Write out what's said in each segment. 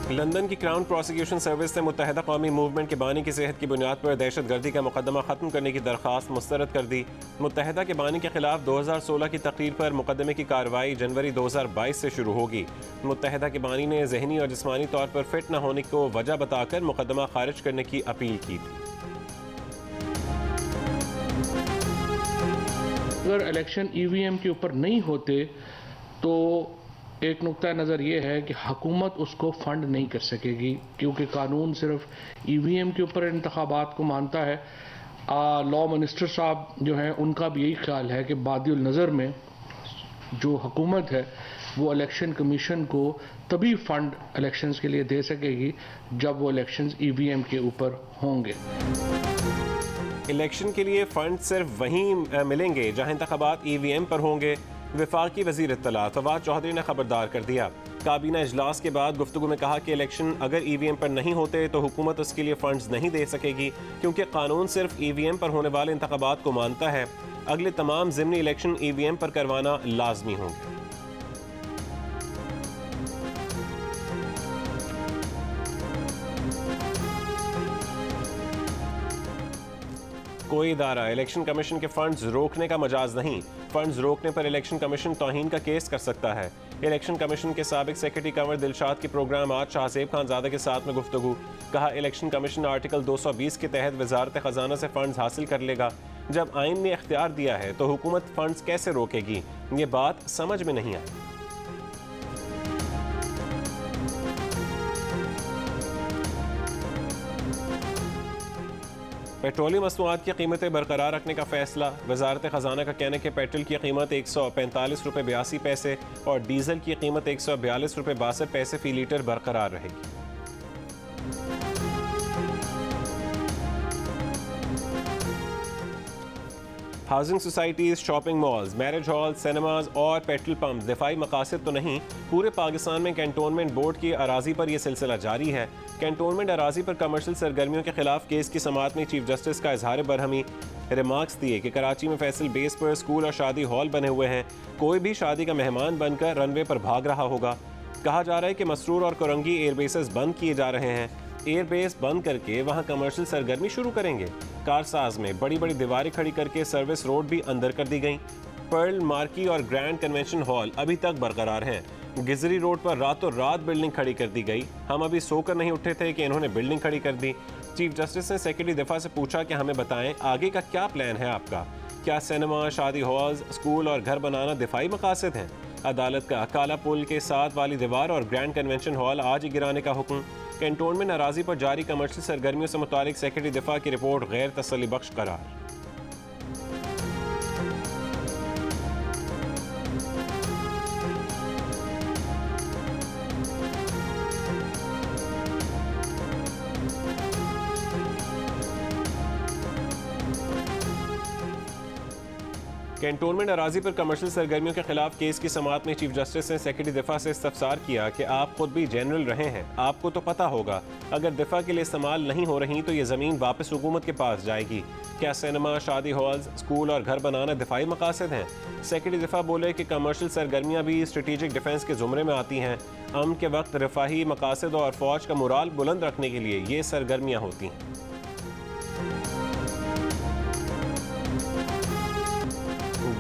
London की crown prosecution service ने मुत्तहिदा कौमी मूवमेंट के बानी की सेहत की बुनियाद पर दहशतगर्दी का मुकदमा ख़त्म करने की दरख्वास्त मुस्तरद कर दी। मुत्तहिदा के बानी के खिलाफ 2016 की तकरीर पर मुकदमे की कार्रवाई जनवरी 2022 से शुरू होगी। मुत्तहिदा के बानी ने जहनी और जिस्मानी तौर पर फिट न होने को वजह बताकर मुकदमा खारिज करने की अपील की थी। अगर इलेक्शन EVM के ऊपर नहीं होते तो एक नुक्ता नज़र ये है कि हुकूमत उसको फंड नहीं कर सकेगी, क्योंकि कानून सिर्फ EVM के ऊपर इंतखाबात को मानता है। लॉ मिनिस्टर साहब जो हैं उनका भी यही ख्याल है कि बादिल नज़र में जो हुकूमत है वो इलेक्शन कमीशन को तभी फंड इलेक्शंस के लिए दे सकेगी जब वो इलेक्शंस EVM के ऊपर होंगे। इलेक्शन के लिए फंड सिर्फ वहीं मिलेंगे जहां इंतखाबात EVM पर होंगे। वफाकी वज़ीर इत्तलात फवाद चौधरी ने खबरदार कर दिया। काबीना इजलास के बाद गुफ्तगू में कहा कि इलेक्शन अगर EVM पर नहीं होते तो हुकूमत उसके लिए फंड्स नहीं दे सकेगी, क्योंकि कानून सिर्फ EVM पर होने वाले इंतखाबात को मानता है। अगले तमाम ज़िमनी इलेक्शन EVM पर करवाना लाजमी होंगे। कोई इदारा इलेक्शन कमीशन के फंड्स रोकने का मजाज नहीं। फंड्स रोकने पर इलेक्शन कमीशन तौहीन का केस कर सकता है। इलेक्शन कमीशन के साबिक सेक्रेटरी कंवर दिलशाद के प्रोग्राम आज शाहजेब खानजादा के साथ में गुफ्तगू। कहा, इलेक्शन कमीशन आर्टिकल 220 के तहत वजारत खजाना से फंड्स हासिल कर लेगा। जब आइन ने इख्तियार दिया है तो हुकूमत फंड्स कैसे रोकेगी, ये बात समझ में नहीं आई। पेट्रोलियम मसनूआत की कीमतें बरकरार रखने का फैसला। वजारत खजाना का कहना है कि पेट्रोल की कीमत 145 रुपये 82 पैसे और डीजल की कीमत 142 रुपये 62 पैसे फी लीटर बरकरार रहेगी। Housing societies, shopping malls, marriage hall, cinemas और पेट्रोल पंप दिफाई मकासद तो नहीं, पूरे पाकिस्तान में कैंटोनमेंट बोर्ड की अराजी पर यह सिलसिला जारी है। कैंटोनमेंट अराजी पर कमर्शियल सरगर्मियों के खिलाफ केस की समाअत में चीफ जस्टिस का इजहार बरहमी। रिमार्क्स दिए कि कराची में फैसल बेस पर स्कूल और शादी हॉल बने हुए हैं, कोई भी शादी का मेहमान बनकर रनवे पर भाग रहा होगा। कहा जा रहा है कि मसरूर और कोरंगी एयरबेसेस बंद किए जा रहे हैं। एयरबेस बंद करके वहां कमर्शियल सरगर्मी शुरू करेंगे। कारसाज में बड़ी बड़ी दीवारें खड़ी करके सर्विस रोड भी अंदर कर दी गई। पर्ल, मार्की और ग्रैंड कन्वेंशन हॉल अभी तक बरकरार हैं। गिजरी रोड पर रातों रात बिल्डिंग खड़ी कर दी गई। हम अभी सोकर नहीं उठे थे कि इन्होंने बिल्डिंग खड़ी कर दी। चीफ जस्टिस ने सेक्रेटरी दिफा से पूछा कि हमें बताएं आगे का क्या प्लान है आपका। क्या सिनेमा, शादी हॉल्स, स्कूल और घर बनाना दिफाई मकासद हैं? अदालत का काला पुल के साथ वाली दीवार और ग्रैंड कन्वेंशन हॉल आज ही गिराने का हुक्म। कैंटोनमेंट अराजी पर जारी कमर्शियल सरगर्मियों से मुतालिक सेक्रेटरी दिफा की रिपोर्ट गैर तसल्ली बख्श करार। कैंटोनमेंट अराजी पर कमर्शियल सरगर्मियों के खिलाफ केस की समाअत में चीफ जस्टिस ने सेक्रेटरी दिफा से इस्तफसार किया कि आप खुद भी जनरल रहे हैं, आपको तो पता होगा अगर दिफा के लिए इस्तेमाल नहीं हो रही तो ये ज़मीन वापस हुकूमत के पास जाएगी। क्या सिनेमा, शादी हॉल्स, स्कूल और घर बनाना दिफाई मकासद हैं? सेक्रेटरी दिफा बोले कि कमर्शियल सरगर्मियाँ भी स्ट्रेटेजिक डिफेंस के ज़ुमरे में आती हैं। अमन के वक्त रफाही मकासद और फ़ौज का मोराल बुलंद रखने के लिए ये सरगर्मियाँ होती हैं।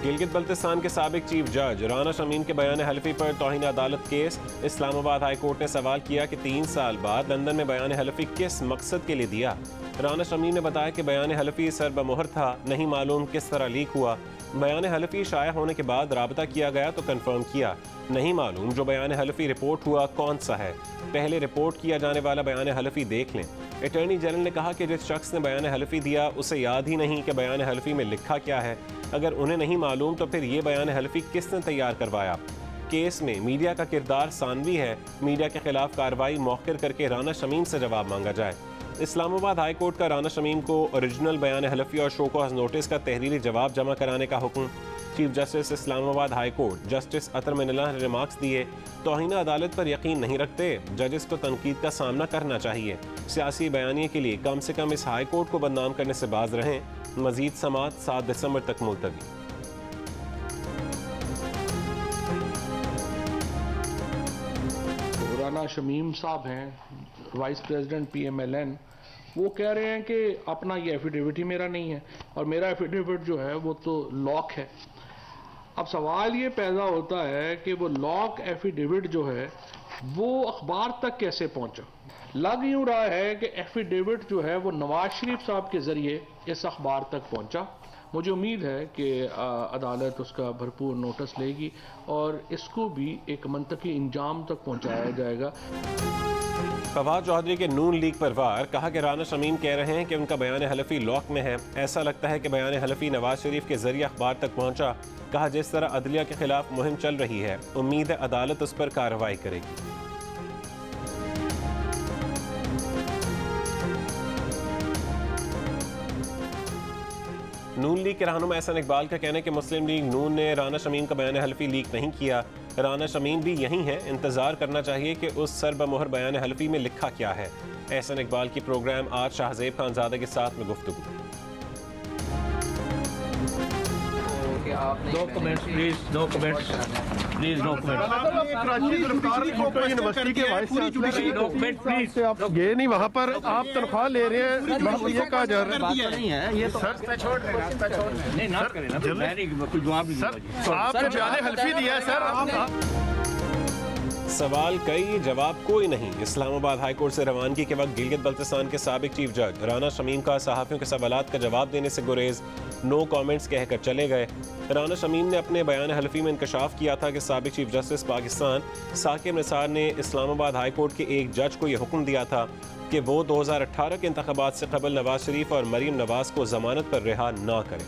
गिलगित बल्तिस्तान के साबिक चीफ जज राना शमीम के बयान हलफी पर तौहीन अदालत केस। इस्लामाबाद हाई कोर्ट ने सवाल किया कि 3 साल बाद लंदन में बयान हलफी किस मकसद के लिए दिया। राना शमीम ने बताया कि बयान हलफी सरबमोहर था, नहीं मालूम किस तरह लीक हुआ। बयान हलफी शाया होने के बाद राबता किया गया तो कंफर्म किया, नहीं मालूम जो बयान हलफी रिपोर्ट हुआ कौन सा है। पहले रिपोर्ट किया जाने वाला बयान हलफी देख लें। अटॉर्नी जनरल ने कहा कि जिस शख्स ने बयान हलफी दिया उसे याद ही नहीं कि बयान हलफी में लिखा क्या है। अगर उन्हें नहीं मालूम तो फिर ये बयान हलफी किसने तैयार करवाया। केस में मीडिया का किरदार सानवी है। मीडिया के खिलाफ कार्रवाई मौखिर करके राना शमीम से जवाब मांगा जाए। इस्लामाबाद हाई कोर्ट का राना शमीम को ओरिजिनल बयान हलफी और शो कॉज नोटिस का तहरीरी जवाब जमा कराने का हुक्म। Chief justice Islamabad high court justice Athar Minallah ने रिमार्क्स दिए, तौहीन अदालत पर यकीन नहीं रखते, जजेस को तनकीद का सामना करना चाहिए। सियासी बयानिए के लिए कम से कम इस हाई कोर्ट को बदनाम करने से बाज रहें। मजीद समाअत 7 दिसंबर तक मुलतवी। राना शमीम साहब हैं, वाइस प्रेसिडेंट PMLN, वो कह रहे हैं कि अपना ये एफिडेविट ही मेरा नहीं है और मेरा एफिडेविट जो है वो तो लॉक है। अब सवाल ये पैदा होता है कि वो लॉक एफिडेविट जो है वो अखबार तक कैसे पहुंचा। लग यूं रहा है कि एफिडेविट जो है वो नवाज शरीफ साहब के जरिए इस अखबार तक पहुंचा। मुझे उम्मीद है कि अदालत उसका भरपूर नोटिस लेगी और इसको भी एक मंतकी इंजाम तक पहुंचाया जाएगा। फवाद चौधरी के नून लीग पर वार, कहा कि राना शमीम कह रहे हैं कि उनका बयान हलफी लॉक में है। ऐसा लगता है कि बयान हलफी नवाज शरीफ के जरिए अखबार तक पहुंचा। कहा जिस तरह अदलिया के खिलाफ मुहिम चल रही है, उम्मीद है अदालत उस पर कार्रवाई करेगी। नून लीग के रहनुमा एहसन इकबाल का कहना है कि मुस्लिम लीग नून ने राना शमीम का बयान हल्फी लीक नहीं किया। राना शमीम भी यही है, इंतजार करना चाहिए कि उस सरबमोहर बयान हल्फी में लिखा क्या है। एहसन इकबाल की प्रोग्राम आज शाहजेब खानजादा के साथ में गुफ्तगू। No comments please, no comments please, no university के वाइस कमेंट प्लीज। ये नहीं, वहाँ पर आप तनख्वाह ले रहे हैं, ये कहा जा रहा है नहीं है ये तो रास्ता छोड़ रहे हैं, नहीं ना करें ना, मैं नहीं कुछ जवाब नहीं दूंगा। आपने बयान हल्फी दिया है सर। सवाल कई जवाब कोई नहीं। इस्लामाबाद हाई कोर्ट से रवानगी के वक्त गिलगित बल्तिस्तान के साबिक चीफ जज राना शमीम का सहाफ़ियों के सवालात का जवाब देने से गुरेज, नो कमेंट्स कहकर चले गए। राना शमीम ने अपने बयान हल्फी में इंकशाफ किया था कि साबिक चीफ जस्टिस पाकिस्तान साकिब निसार ने इस्लामाबाद हाई कोर्ट के एक जज को यह हुक्म दिया था कि वो 2018 के इंतखाबात से कबल नवाज शरीफ और मरीम नवाज को जमानत पर रिहा ना करें।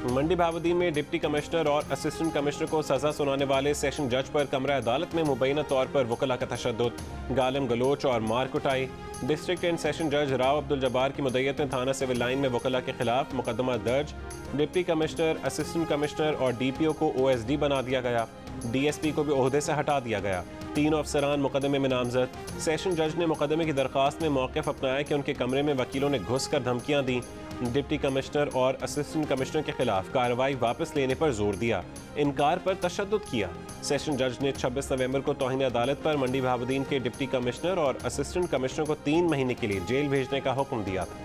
मंडी भावुद्दीन में डिप्टी कमिश्नर और असिस्टेंट कमिश्नर को सजा सुनाने वाले सेशन जज पर कमरा अदालत में मुबैना तौर पर वकला का तशद्दुद, गालम गलोच और मार कुटाई। डिस्ट्रिक्ट एंड सेशन जज राव अब्दुल जब्बार की मुद्दत में थाना सिविल लाइन में वकला के खिलाफ मुकदमा दर्ज। डिप्टी कमिश्नर, असिस्टेंट कमिश्नर और DPO को OSD बना दिया गया। DSP को भी ओहदे से हटा दिया गया। 3 अफसरान मुकदमे में नामजद। सेशन जज ने मुकदमे की दरख्वास्त में मौक़िफ़ अपनाया कि उनके कमरे में वकीलों ने घुस कर धमकियाँ दी। डिप्टी कमिश्नर और असिस्टेंट कमिश्नर के खिलाफ कार्रवाई वापस लेने पर जोर दिया, इनकार पर तशद्दुद किया। सेशन जज ने 26 नवंबर को तौहीन अदालत पर मंडी भावुद्दीन के डिप्टी कमिश्नर और असिस्टेंट कमिश्नर को 3 महीने के लिए जेल भेजने का हुक्म दिया था।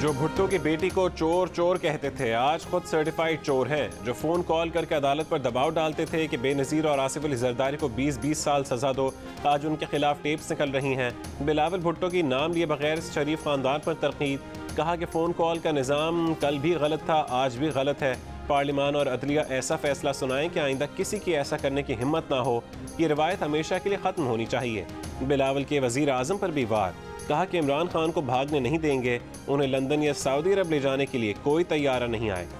जो भुट्टो की बेटी को चोर चोर कहते थे, आज खुद सर्टिफाइड चोर हैं। जो फ़ोन कॉल करके अदालत पर दबाव डालते थे कि बेनज़ीर और आसिफ अली जरदारी को 20-20 साल सज़ा दो, आज उनके खिलाफ टेप्स निकल रही हैं। बिलावल भुट्टो की नाम लिए बगैर शरीफ ख़ानदान पर तनकीद, कहा कि फ़ोन कॉल का निज़ाम कल भी गलत था, आज भी गलत है। पार्लिमान और अदलिया ऐसा फैसला सुनाएं कि आइंदा किसी की ऐसा करने की हिम्मत ना हो। ये रवायत हमेशा के लिए ख़त्म होनी चाहिए। बिलावल के वज़ीर आज़म पर भी वार, कहा कि इमरान खान को भागने नहीं देंगे, उन्हें लंदन या सऊदी अरब ले जाने के लिए कोई तैयारा नहीं आएगा।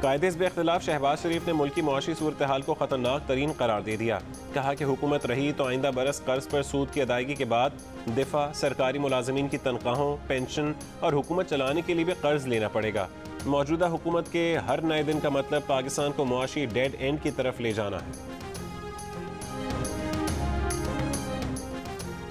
कायदे बे इख्तिलाफ शहबाज शरीफ ने मुल्की मुआशी सूरत हाल को खतरनाक तरीन करार दे दिया। कहा कि हुकूमत रही तो आइंदा बरस कर्ज पर सूद की अदायगी के बाद दिफा, सरकारी मुलाजमीन की तनख्वाहों, पेंशन और हुकूमत चलाने के लिए भी कर्ज लेना पड़ेगा। मौजूदा हुकूमत के हर नए दिन का मतलब पाकिस्तान को मुआशी डेड एंड की तरफ ले जाना है।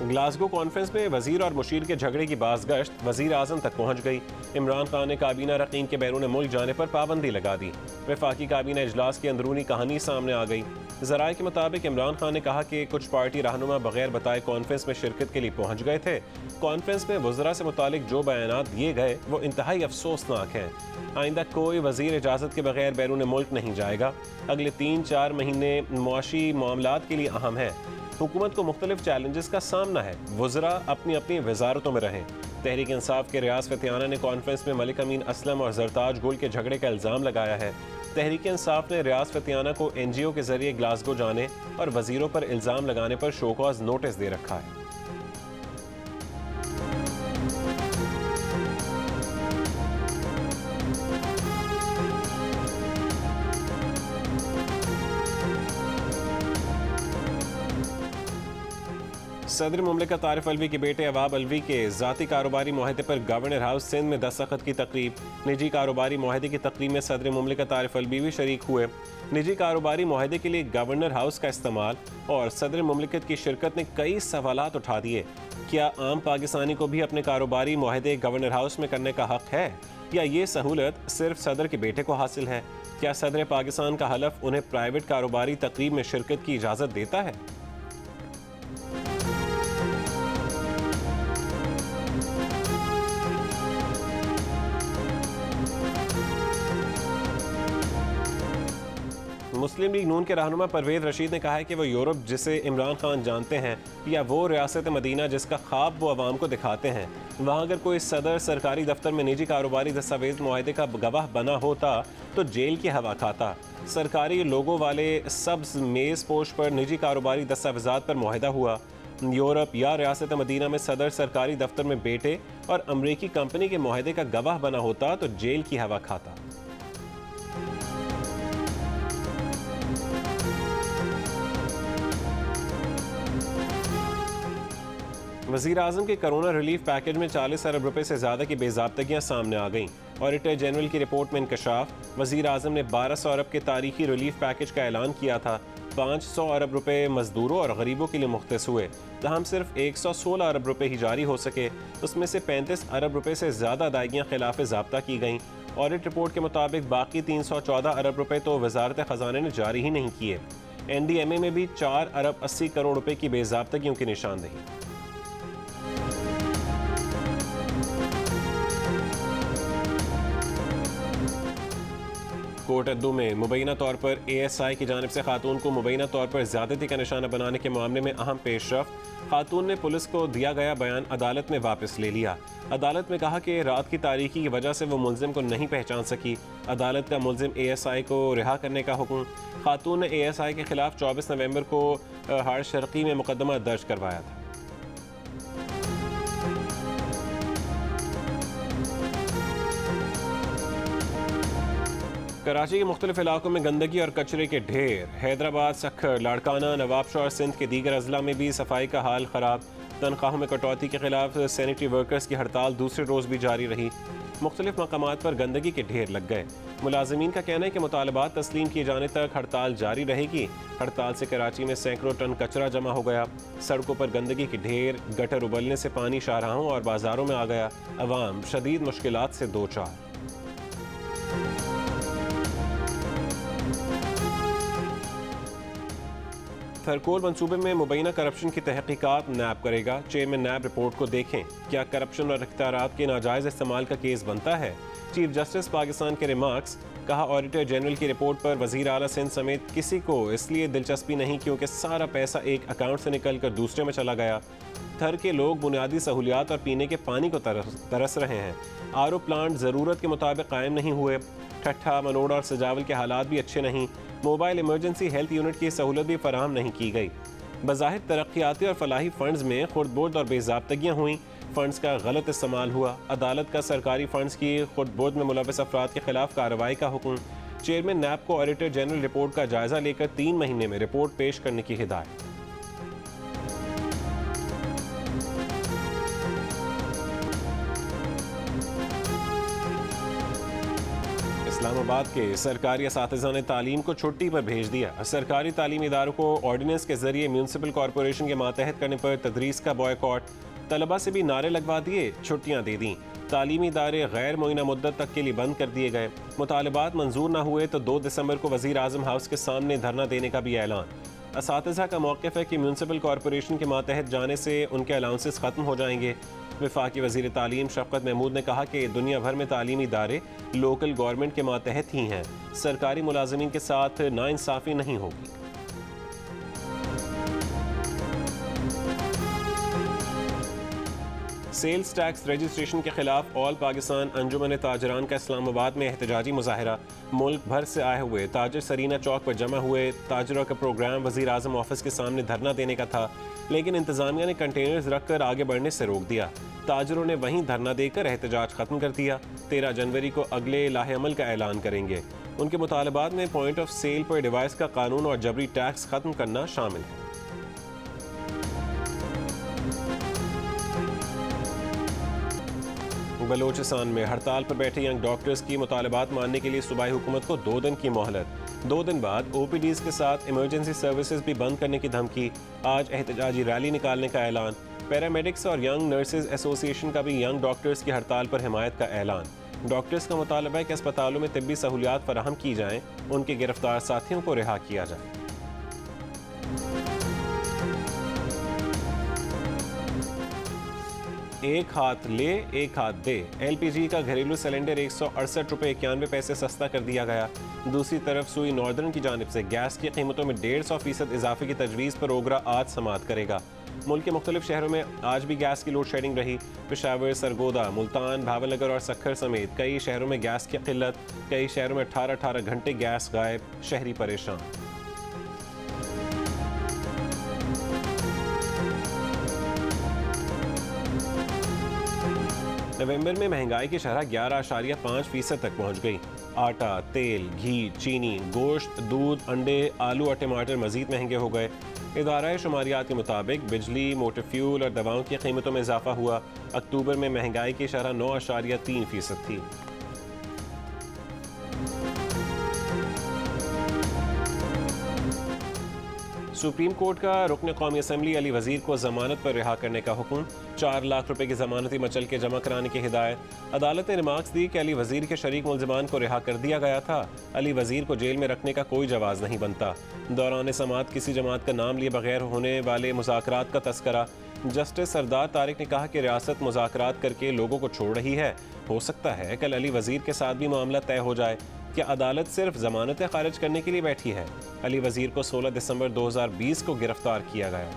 ग्लासगो कॉन्फ्रेंस में वजीर और मुशीर के झगड़े की बाज़गश्त वजीर आज़म तक पहुँच गई। इमरान खान ने काबीना रकीन के बैरून मुल्क जाने पर पाबंदी लगा दी। वफाकी काबीना इजलास की अंदरूनी कहानी सामने आ गई। ज़राए के मुताबिक इमरान खान ने कहा कि कुछ पार्टी रहनुमा बगैर बताए कॉन्फ्रेंस में शिरकत के लिए पहुँच गए थे। कॉन्फ्रेंस में वज़रा से मुतालिक जो बयानात दिए गए वो इंतहाई अफसोसनाक हैं। आइंदा कोई वजीर इजाज़त के बगैर बैरून मुल्क नहीं जाएगा। अगले 3-4 महीने मुआशी मामलात के लिए अहम है। हुकूमत को मुख्तलिफ चैलेंजेस का सामना है। वज़रा अपनी अपनी वजारतों में रहें। तहरीक इंसाफ के रियाज फतियाना ने कॉन्फ्रेंस में मलिक अमीन असलम और जरताज गुल के झगड़े का इल्ज़ाम लगाया है। तहरीक इंसाफ ने रियाज फतियाना को NGO के जरिए ग्लासगो जाने और वजीरों पर इल्ज़ाम लगाने पर शोकॉज नोटिस दे रखा है। सदर मुमलिकत आरिफ अलवी के बेटे अवाब अलवी के ज़ाती कारोबारी मुआहदे पर गवर्नर हाउस सिंध में दस्तखत की तकरीब। निजी कारोबारी मुआहदे की तकरीब में सदर मुमलिकत आरिफ अलवी भी शरीक हुए। निजी कारोबारी मुआहदे के लिए गवर्नर हाउस का इस्तेमाल और सदर मुमलिकत की शिरकत ने कई सवालात उठा दिए। क्या आम पाकिस्तानी को भी अपने कारोबारी मुआहदे गवर्नर हाउस में करने का हक है, या ये सहूलत सिर्फ सदर के बेटे को हासिल है? क्या सदर पाकिस्तान का हलफ उन्हें प्राइवेट कारोबारी तकरीब में शिरकत की इजाज़त देता है? मुस्लिम लीग नून के रहनुमा परवेज रशीद ने कहा है कि वो यूरोप जिसे इमरान खान जानते हैं, या वो रियासत मदीना जिसका ख्वाब वो अवाम को दिखाते हैं, वहाँ अगर कोई सदर सरकारी दफ्तर में निजी कारोबारी दस्तावेज मुआहदे का गवाह बना होता तो जेल की हवा खाता। सरकारी लोगों वाले सब्ज मेज़ पोश पर निजी कारोबारी दस्तावेजात पर मुआहदा हुआ। यूरोप या रियासत मदीना में सदर सरकारी दफ्तर में बेटे और अमरीकी कंपनी के मुआहदे का गवाह बना होता तो जेल की हवा खाता। वज़ीर आज़म के कोरोना रिलीफ पैकेज में 40 अरब रुपए से ज़्यादा की बेज़ाब्तगियाँ सामने आ गईं। ऑडिटर जनरल की रिपोर्ट में इंकशाफ। वज़ीर आज़म ने 1200 अरब के तारीखी रिलीफ पैकेज का ऐलान किया था। 500 अरब रुपए मजदूरों और गरीबों के लिए मुख्तस हुए, तहम सिर्फ 116 अरब रुपए ही जारी हो सके। उसमें से 35 अरब रुपए से ज़्यादा अदायगियाँ खिलाफ ज़ाब्ता की गईं। ऑडिट रिपोर्ट के मुताबिक बाकी 314 अरब रुपए तो वजारत ख़जाने ने जारी ही नहीं किए। NDMA में भी 4 अरब 80 करोड़ रुपए की बेज़ाब्तगियों की निशानदही। कोर्ट अद्दू में मुबैना तौर पर ASI की जानिब से खातून को मुबैना तौर पर ज़्यादती का निशाना बनाने के मामले में अहम पेशरफ्त। खातून ने पुलिस को दिया गया बयान अदालत में वापस ले लिया। अदालत में कहा कि रात की तारीकी की वजह से वो मुलजिम को नहीं पहचान सकी। अदालत का मुलजिम ASI को रिहा करने का हुक्म। खातून ने ASI के खिलाफ 24 नवंबर को हाड़ शर्की में मुकदमा दर्ज करवाया था। कराची के मुख्तलिफ इलाकों में गंदगी और कचरे के ढेर। हैदराबाद, सखर, लाड़काना, नवाबशाह और सिंध के दीगर अजला में भी सफाई का हाल ख़राब। तनख्वाहों में कटौती के खिलाफ सैनिटरी वर्कर्स की हड़ताल दूसरे रोज़ भी जारी रही। मुख्तलिफ मकामात पर गंदगी के ढेर लग गए। मुलाजिमीन का कहना है कि मुतालबात तस्लीम किए जाने तक हड़ताल जारी रहेगी। हड़ताल से कराची में सैकड़ों टन कचरा जमा हो गया। सड़कों पर गंदगी के ढेर, गटर उबलने से पानी शाहराहों और बाजारों में आ गया। अवाम शदीद मुश्किलात से दो चार। थरकोल मंसूबे में मुबैना करप्शन की तहकीकात नैब करेगा। चेयरमैन नैब रिपोर्ट को देखें। क्या करप्शन और इख्तियारात के नाजायज़ इस्तेमाल का केस बनता है? चीफ जस्टिस पाकिस्तान के रिमार्क्स। कहा, ऑडिटर जनरल की रिपोर्ट पर वज़ीर आला सिंध समेत किसी को इसलिए दिलचस्पी नहीं क्योंकि सारा पैसा एक अकाउंट से निकल कर दूसरे में चला गया। थर के लोग बुनियादी सहूलियात और पीने के पानी को तरस रहे हैं। RO प्लांट ज़रूरत के मुताबिक कायम नहीं हुए। ठट्ठा, मनोड़ा और सजावल के हालात भी अच्छे नहीं। मोबाइल इमरजेंसी हेल्थ यूनिट की सहूलत भी फराहम नहीं की गई। बज़ाहिर तरक्याती और फलाही फंड्स में खुर्द-बुर्द और बेज़ाब्तगियाँ हुई। फंड्स का गलत इस्तेमाल हुआ। अदालत का सरकारी फंड्स की खुर्द-बुर्द में मुलव्वस अफराद के खिलाफ कार्रवाई का हुक्म। चेयरमैन नैब को ऑडिटर जनरल रिपोर्ट का जायजा लेकर 3 महीने में रिपोर्ट पेश करने की हिदायत। इस्लामाबाद के सरकारी असातिज़ा ने तालीम को छुट्टी पर भेज दिया। सरकारी तालीमी इदारों को ऑर्डिनेंस के जरिए म्यूनसिपल कॉरपोरेशन के मातहत करने पर तदरीस का बॉयकॉट। तलबा से भी नारे लगवा दिए, छुट्टियां दे दी। तालीमी इदारे गैर मुइना मुद्दत तक के लिए बंद कर दिए गए। मुतालबात मंजूर न हुए तो 2 दिसंबर को वज़ीर आज़म हाउस के सामने धरना देने का भी ऐलान। असातिज़ा का मौक़िफ़ है कि म्यूनसिपल कॉरपोरेशन के मातहत जाने से उनके अलाउंसेस ख़त्म हो जाएंगे। वफाकी वज़ीर तालीम शफ़क़त महमूद ने कहा कि दुनिया भर में तालीमी इदारे लोकल गवर्नमेंट के मातहत ही हैं। सरकारी मुलाजिमीन के साथ नाइंसाफ़ी नहीं होगी। सेल्स टैक्स रजिस्ट्रेशन के खिलाफ ऑल पाकिस्तान अंजुमन ताजरान का इस्लामाबाद में एहतजाजी मुजाहरा। मुल्क भर से आए हुए ताजर सरीना चौक पर जमा हुए। ताजरों का प्रोग्राम वज़ीर आज़म ऑफिस के सामने धरना देने का था, लेकिन इंतजामिया ने कंटेनर्स रखकर आगे बढ़ने से रोक दिया। ताजरों ने वहीं धरना देकर एहतजाज खत्म कर दिया। 13 जनवरी को अगले लाहे अमल का ऐलान करेंगे। उनके मुतालबात में पॉइंट ऑफ सेल पर डिवाइस का कानून और जबरी टैक्स खत्म करना शामिल है। बलोचिस्तान में हड़ताल पर बैठे यंग डॉक्टर्स की मुतालबात मानने के लिए सूबाई हुकूमत को 2 दिन की मोहलत। 2 दिन बाद OPDs के साथ इमरजेंसी सर्विसेज भी बंद करने की धमकी। आज एहतजाजी रैली निकालने का ऐलान। पैरामेडिक्स और यंग नर्सेज एसोसिएशन का भी यंग डॉक्टर्स की हड़ताल पर हिमायत का ऐलान। डॉक्टर्स का मुतालबा है कि अस्पतालों में तिब्बी सहूलियात फराहम की जाएं, उनके गिरफ्तार साथियों को रिहा किया जाए। एक हाथ ले एक हाथ दे। LPG का घरेलू सिलेंडर 168 रुपये 91 पैसे सस्ता कर दिया गया। दूसरी तरफ सुई नॉर्दर्न की जानिब से गैस की कीमतों में 150% इजाफे की तजवीज़ पर ओगरा आज समाअत करेगा। मुल्क के मुख्तलिफ शहरों में आज भी गैस की लोड शेडिंग रही। पेशावर, सरगोदा, मुल्तान, भावलनगर और सक्खर समेत कई शहरों में गैस की किल्लत। कई शहरों में 18-18 घंटे गैस गायब, शहरी परेशान। नवंबर में महंगाई की शरह 11.5% तक पहुंच गई। आटा, तेल, घी, चीनी, गोश्त, दूध, अंडे, आलू और टमाटर मजीद महंगे हो गए। इदारा शुमारियात के मुताबिक बिजली, मोटर फ्यूल और दवाओं की कीमतों में इजाफा हुआ। अक्टूबर में महंगाई की शरह 9.3% थी। सुप्रीम कोर्ट का रुकन कौमी असम्बली अली वजीर को जमानत पर रिहा करने का हुक्म। 4 लाख रुपए की जमानती मचल के जमा कराने की हिदायत। अदालत ने रिमार्क्स दी कि अली वजीर के शरीक मुलजमान को रिहा कर दिया गया था। अली वजीर को जेल में रखने का कोई जवाज नहीं बनता। दौरान समाअत किसी जमात का नाम लिए बगैर होने वाले मुज़ाकरात का तस्करा। जस्टिस सरदार तारिक ने कहा कि रियासत मुज़ाकरात करके लोगों को छोड़ रही है। हो सकता है कल अली वजीर के साथ भी मामला तय हो जाए। क्या अदालत सिर्फ जमानतें खारिज करने के लिए बैठी है? अली वजीर को 16 दिसंबर 2020 को गिरफ्तार किया गया।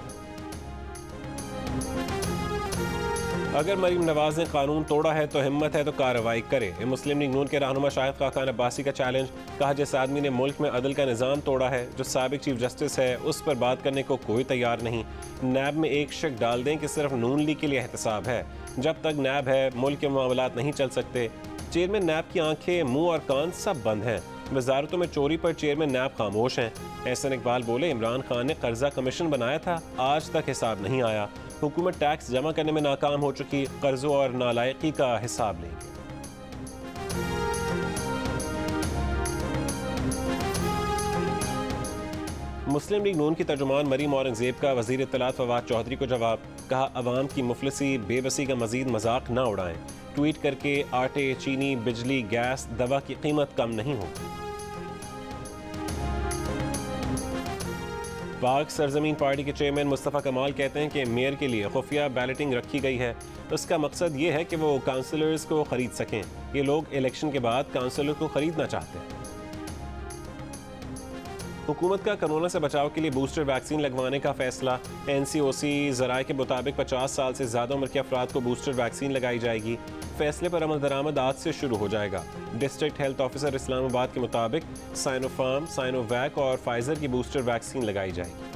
अगर मरीम नवाज ने कानून तोड़ा है तो हिम्मत है तो कार्रवाई करे। मुस्लिम लीग नून के रहनुमा शाहिद खाकान अब्बासी का चैलेंज। कहा जिस आदमी ने मुल्क में अदल का निज़ाम तोड़ा है, जो साबिक चीफ जस्टिस है, उस पर बात करने को कोई तैयार नहीं। नैब में एक शक डाल दें कि सिर्फ नून लीग के लिए एहतसाब है। जब तक नैब है मुल्क के मामलात नहीं चल सकते। चेयरमैन नैब की आंखें, मुंह और कान सब बंद हैं। वजारतों में चोरी पर चेयरमैन नैब खामोश हैं। एहसन इकबाल बोले इमरान खान ने कर्जा कमीशन बनाया था, आज तक हिसाब नहीं आया। हुकूमत टैक्स जमा करने में नाकाम हो चुकी, कर्जों और नालायकी का हिसाब लेंगे। मुस्लिम लीग नून की तर्जुमान मरीम औरंगजेब का वजीर इत्तलात फवाद चौधरी को जवाब। कहा अवाम की मुफलिसी, बेबसी का मजीद मजाक न उड़ाएं। ट्वीट करके आटे, चीनी, बिजली, गैस, दवा की कीमत कम नहीं होगी। पाक सरजमीन पार्टी के चेयरमैन मुस्तफ़ा कमाल कहते हैं कि मेयर के लिए खुफिया बैलेटिंग रखी गई है। उसका मकसद ये है कि वो काउंसलर्स को खरीद सकें। ये लोग इलेक्शन के बाद काउंसलर को खरीदना चाहते हैं। हुकूमत का कोरोना से बचाव के लिए बूस्टर वैक्सीन लगवाने का फैसला। NCOC ज़राए के मुताबिक 50 साल से ज़्यादा उम्र के अफराद को बूस्टर वैक्सीन लगाई जाएगी। फैसले पर अमल दरामद आज से शुरू हो जाएगा। डिस्ट्रिक्ट हेल्थ ऑफिसर इस्लामाबाद के मुताबिक साइनोफार्म, साइनोवैक और फाइजर की बूस्टर वैक्सीन लगाई जाएगी।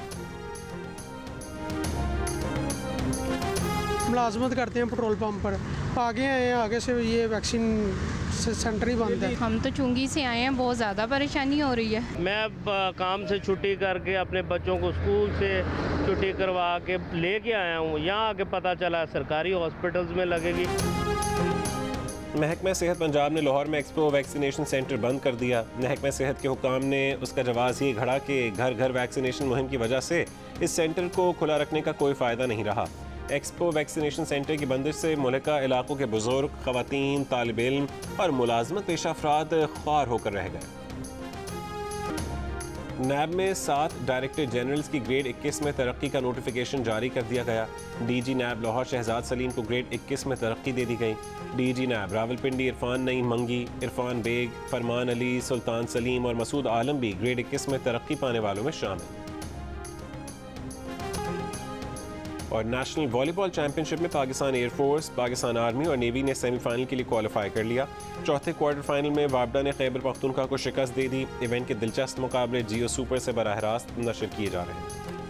मुलाजमत करते हैं पेट्रोल पंप पर, आगे आए हैं, आगे से ये वैक्सीन सेंटर ही बंद है। हम तो चुंगी से आए हैं, बहुत ज़्यादा परेशानी हो रही है। मैं अब काम से छुट्टी करके अपने बच्चों को स्कूल से छुट्टी करवा के लेके आया हूँ। यहाँ आके पता चला सरकारी हॉस्पिटल्स में लगेगी। महकमा सेहत पंजाब ने लाहौर में एक्सपो वैक्सीनेशन सेंटर बंद कर दिया। महकमा सेहत के हुकाम ने उसका जवाब ये घड़ा कि घर घर वैक्सीनेशन मुहिम की वजह से इस सेंटर को खुला रखने का कोई फ़ायदा नहीं रहा। एक्सपो वैक्सीनेशन सेंटर की बंदिश से मुल्का इलाकों के बुजुर्ग, ख़वातीन, तालिब इल्म और मुलाजमत पेशा अफराद ख्वार होकर रह गए। नैब में 7 डायरेक्टर जनरल्स की ग्रेड 21 में तरक्की का नोटिफिकेशन जारी कर दिया गया। DG नैब लाहौर शहजाद सलीम को ग्रेड 21 में तरक्की दे दी गई। DG नैब रावलपिंडी इरफान नईम मंगी, इरफान बेग, फरमान अली, सुल्तान सलीम और मसूद आलम भी ग्रेड 21 में तरक्की पाने वालों में शामिल। और नेशनल वॉलीबॉल चैंपियनशिप में पाकिस्तान एयरफोर्स, पाकिस्तान आर्मी और नेवी ने सेमीफाइनल के लिए क्वालिफाई कर लिया। चौथे क्वार्टर फाइनल में वापडा ने खैबर पख्तूनख्वा को शिकस्त दे दी। इवेंट के दिलचस्प मुकाबले जियो सुपर से बराह रास्त नशर किए जा रहे हैं।